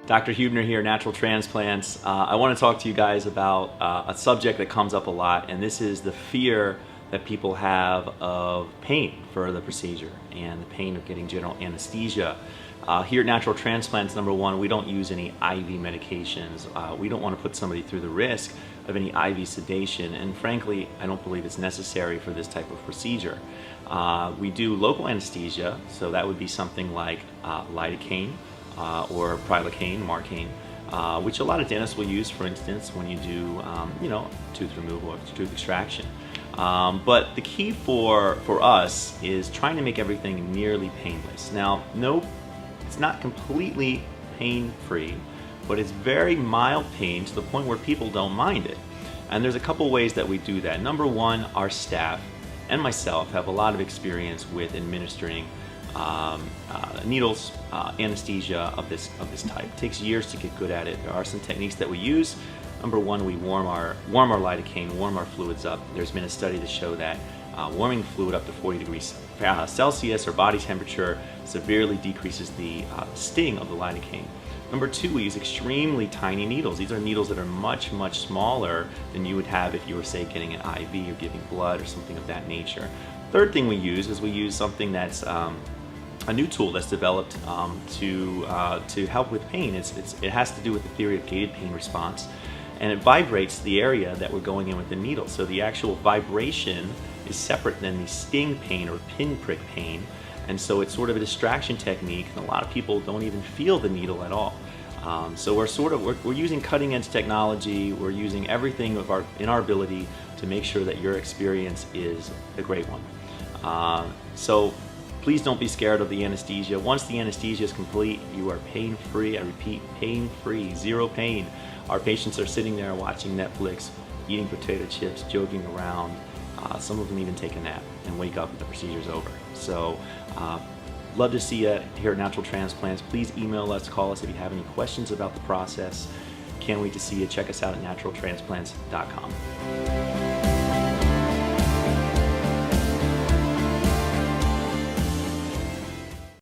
Dr. Hubner here, Natural Transplants. I want to talk to you guys about a subject that comes up a lot, and this is the fear that people have of pain for the procedure and the pain of getting general anesthesia. Here at Natural Transplants, number one, we don't use any IV medications. We don't want to put somebody through the risk of any IV sedation, and frankly, I don't believe it's necessary for this type of procedure. We do local anesthesia, so that would be something like lidocaine, or prilocaine, marcaine, which a lot of dentists will use, for instance, when you do, tooth removal or tooth extraction. But the key for us is trying to make everything nearly painless. Now, no, it's not completely pain-free, but it's very mild pain to the point where people don't mind it. And there's a couple ways that we do that. Number one, our staff and myself have a lot of experience with administering needles, anesthesia of this type. It takes years to get good at it. There are some techniques that we use. Number one, we warm our lidocaine, warm our fluids up. There's been a study to show that warming fluid up to 40 degrees Celsius or body temperature severely decreases the sting of the lidocaine. Number two, we use extremely tiny needles. These are needles that are much, much smaller than you would have if you were, say, getting an IV or giving blood or something of that nature. Third thing we use is something that's a new tool that's developed to help with pain. It has to do with the theory of gated pain response, and it vibrates the area that we're going in with the needle. So the actual vibration is separate than the sting pain or pinprick pain, and so it's sort of a distraction technique, and a lot of people don't even feel the needle at all. So we're using cutting-edge technology. We're using everything in our ability to make sure that your experience is a great one. So please don't be scared of the anesthesia. Once the anesthesia is complete, you are pain-free. I repeat, pain-free, zero pain. Our patients are sitting there watching Netflix, eating potato chips, joking around. Some of them even take a nap and wake up and the procedure's over. So, love to see you here at Natural Transplants. Please email us, call us if you have any questions about the process. Can't wait to see you. Check us out at naturaltransplants.com.